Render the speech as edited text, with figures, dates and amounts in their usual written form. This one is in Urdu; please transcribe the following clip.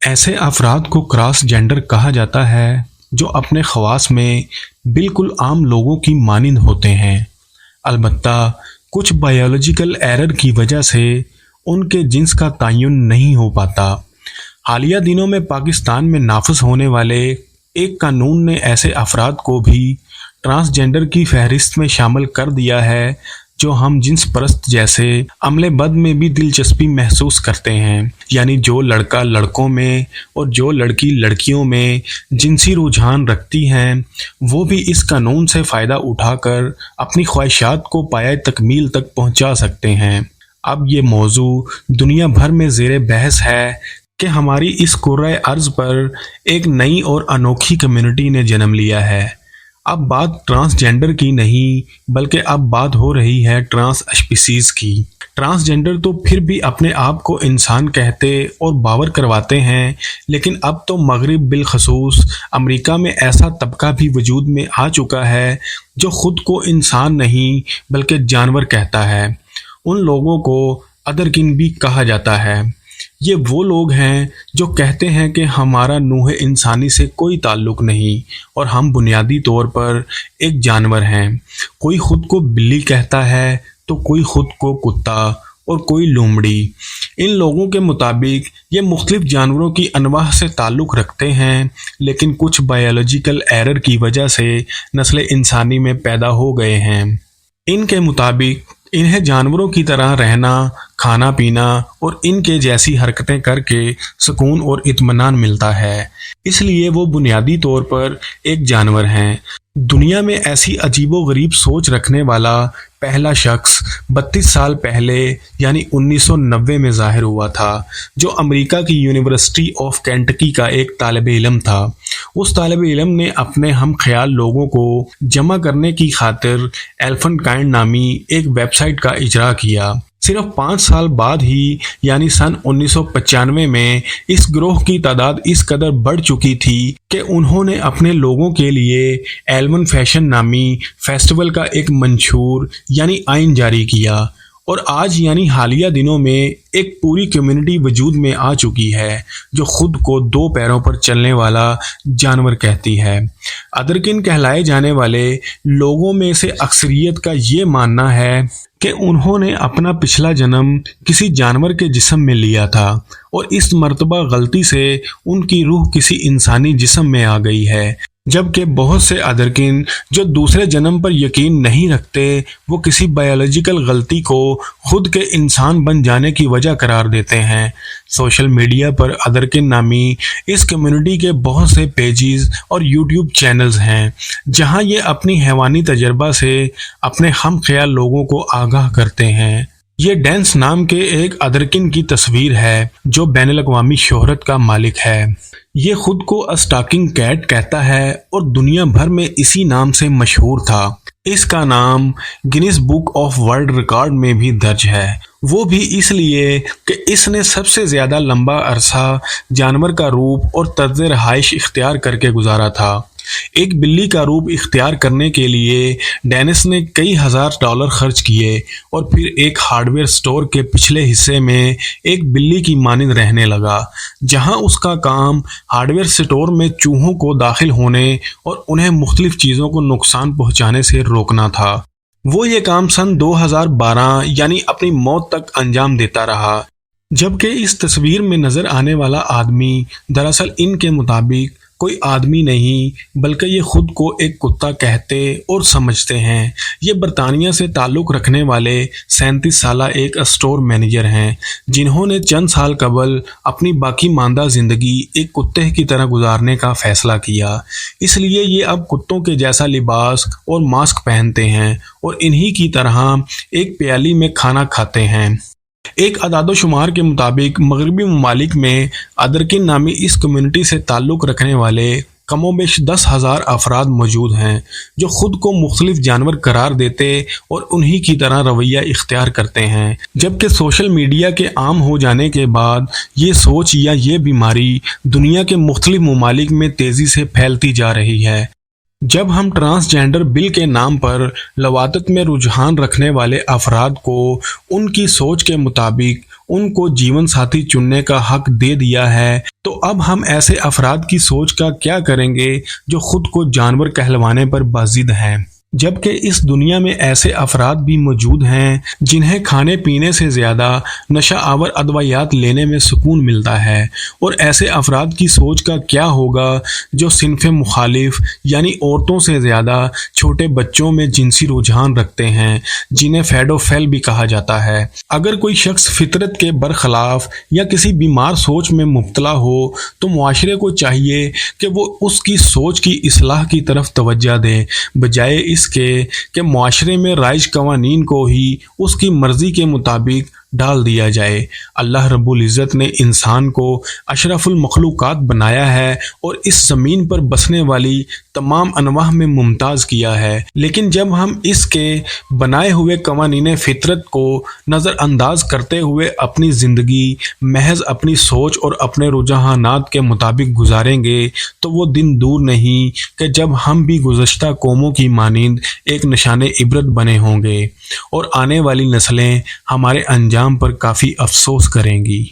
ایسے افراد کو کراس جینڈر کہا جاتا ہے جو اپنے خواص میں بالکل عام لوگوں کی مانند ہوتے ہیں، البتہ کچھ بائیولوجیکل ایرر کی وجہ سے ان کے جنس کا تعین نہیں ہو پاتا۔ حالیہ دنوں میں پاکستان میں نافذ ہونے والے ایک قانون نے ایسے افراد کو بھی ٹرانس جینڈر کی فہرست میں شامل کر دیا ہے جو ہم جنس پرست جیسے عمل بد میں بھی دلچسپی محسوس کرتے ہیں، یعنی جو لڑکا لڑکوں میں اور جو لڑکی لڑکیوں میں جنسی رجحان رکھتی ہیں وہ بھی اس قانون سے فائدہ اٹھا کر اپنی خواہشات کو پایہ تکمیل تک پہنچا سکتے ہیں۔ اب یہ موضوع دنیا بھر میں زیر بحث ہے کہ ہماری اس کرۂ ارض پر ایک نئی اور انوکھی کمیونٹی نے جنم لیا ہے۔ اب بات ٹرانس جینڈر کی نہیں بلکہ اب بات ہو رہی ہے ٹرانس اسپیسیز کی۔ ٹرانس جینڈر تو پھر بھی اپنے آپ کو انسان کہتے اور باور کرواتے ہیں، لیکن اب تو مغرب بالخصوص امریکہ میں ایسا طبقہ بھی وجود میں آ چکا ہے جو خود کو انسان نہیں بلکہ جانور کہتا ہے۔ ان لوگوں کو ادرکن بھی کہا جاتا ہے۔ یہ وہ لوگ ہیں جو کہتے ہیں کہ ہمارا نوع انسانی سے کوئی تعلق نہیں اور ہم بنیادی طور پر ایک جانور ہیں۔ کوئی خود کو بلی کہتا ہے تو کوئی خود کو کتا اور کوئی لومڑی۔ ان لوگوں کے مطابق یہ مختلف جانوروں کی انواع سے تعلق رکھتے ہیں، لیکن کچھ بائیولوجیکل ایرر کی وجہ سے نسل انسانی میں پیدا ہو گئے ہیں۔ ان کے مطابق انہیں جانوروں کی طرح رہنا، کھانا پینا اور ان کے جیسی حرکتیں کر کے سکون اور اطمینان ملتا ہے، اس لیے وہ بنیادی طور پر ایک جانور ہیں۔ دنیا میں ایسی عجیب و غریب سوچ رکھنے والا پہلا شخص 32 سال پہلے یعنی 1990 میں ظاہر ہوا تھا، جو امریکہ کی یونیورسٹی آف کینٹکی کا ایک طالب علم تھا۔ اس طالب علم نے اپنے ہم خیال لوگوں کو جمع کرنے کی خاطر ایلیفنٹ کائنڈ نامی ایک ویب سائٹ کا اجرا کیا۔ صرف 5 سال بعد ہی یعنی سن 1995 میں اس گروہ کی تعداد اس قدر بڑھ چکی تھی کہ انہوں نے اپنے لوگوں کے لیے ایلون فیشن نامی فیسٹیول کا ایک منشور یعنی آئین جاری کیا، اور آج یعنی حالیہ دنوں میں ایک پوری کمیونٹی وجود میں آ چکی ہے جو خود کو 2 پیروں پر چلنے والا جانور کہتی ہے۔ ادرکن کہلائے جانے والے لوگوں میں سے اکثریت کا یہ ماننا ہے کہ انہوں نے اپنا پچھلا جنم کسی جانور کے جسم میں لیا تھا اور اس مرتبہ غلطی سے ان کی روح کسی انسانی جسم میں آ گئی ہے، جبکہ بہت سے ادرکن جو دوسرے جنم پر یقین نہیں رکھتے وہ کسی بائیولوجیکل غلطی کو خود کے انسان بن جانے کی وجہ قرار دیتے ہیں۔ سوشل میڈیا پر ادرکن نامی اس کمیونٹی کے بہت سے پیجز اور یوٹیوب چینلز ہیں جہاں یہ اپنی حیوانی تجربہ سے اپنے ہم خیال لوگوں کو آگاہ کرتے ہیں۔ یہ ڈینس نام کے ایک ادرکن کی تصویر ہے جو بین الاقوامی شہرت کا مالک ہے۔ یہ خود کو اسٹاکنگ کیٹ کہتا ہے اور دنیا بھر میں اسی نام سے مشہور تھا۔ اس کا نام Guinness book of world record میں بھی درج ہے، وہ بھی اس لیے کہ اس نے سب سے زیادہ لمبا عرصہ جانور کا روپ اور طرز رہائش اختیار کر کے گزارا تھا۔ ایک بلی کا روپ اختیار کرنے کے لیے ڈینس نے کئی $1000 خرچ کیے اور پھر ایک ہارڈ ویئر سٹور کے پچھلے حصے میں ایک بلی کی مانند رہنے لگا، جہاں اس کا کام ہارڈ ویئر سٹور میں چوہوں کو داخل ہونے اور انہیں مختلف چیزوں کو نقصان پہنچانے سے روکنا تھا۔ وہ یہ کام سن 2012 یعنی اپنی موت تک انجام دیتا رہا، جبکہ اس تصویر میں نظر آنے والا آدمی دراصل ان کے مطابق کوئی آدمی نہیں بلکہ یہ خود کو ایک کتا کہتے اور سمجھتے ہیں۔ یہ برطانیہ سے تعلق رکھنے والے 37 سالہ ایک اسٹور مینیجر ہیں جنہوں نے چند سال قبل اپنی باقی ماندہ زندگی ایک کتے کی طرح گزارنے کا فیصلہ کیا، اس لیے یہ اب کتوں کے جیسا لباس اور ماسک پہنتے ہیں اور انہی کی طرح ایک پیالی میں کھانا کھاتے ہیں۔ ایک اعداد و شمار کے مطابق مغربی ممالک میں ادرکن نامی اس کمیونٹی سے تعلق رکھنے والے کم و بیش 10,000 افراد موجود ہیں جو خود کو مختلف جانور قرار دیتے اور انہی کی طرح رویہ اختیار کرتے ہیں، جبکہ سوشل میڈیا کے عام ہو جانے کے بعد یہ سوچ یا یہ بیماری دنیا کے مختلف ممالک میں تیزی سے پھیلتی جا رہی ہے۔ جب ہم ٹرانس جینڈر بل کے نام پر لواطت میں رجحان رکھنے والے افراد کو ان کی سوچ کے مطابق ان کو جیون ساتھی چننے کا حق دے دیا ہے، تو اب ہم ایسے افراد کی سوچ کا کیا کریں گے جو خود کو جانور کہلوانے پر بازد ہیں؟ جبکہ اس دنیا میں ایسے افراد بھی موجود ہیں جنہیں کھانے پینے سے زیادہ نشہ آور ادویات لینے میں سکون ملتا ہے، اور ایسے افراد کی سوچ کا کیا ہوگا جو صنف مخالف یعنی عورتوں سے زیادہ چھوٹے بچوں میں جنسی رجحان رکھتے ہیں، جنہیں پیڈوفائل بھی کہا جاتا ہے۔ اگر کوئی شخص فطرت کے برخلاف یا کسی بیمار سوچ میں مبتلا ہو تو معاشرے کو چاہیے کہ وہ اس کی سوچ کی اصلاح کی طرف توجہ دے، بجائے اس کے کہ معاشرے میں رائج قوانین کو ہی اس کی مرضی کے مطابق ڈال دیا جائے۔ اللہ رب العزت نے انسان کو اشرف المخلوقات بنایا ہے اور اس زمین پر بسنے والی تمام انواع میں ممتاز کیا ہے، لیکن جب ہم اس کے بنائے ہوئے قوانین فطرت کو نظر انداز کرتے ہوئے اپنی زندگی محض اپنی سوچ اور اپنے رجحانات کے مطابق گزاریں گے تو وہ دن دور نہیں کہ جب ہم بھی گزشتہ قوموں کی مانند ایک نشان عبرت بنے ہوں گے، اور آنے والی نسلیں ہمارے انجام پر کافی افسوس کریں گی۔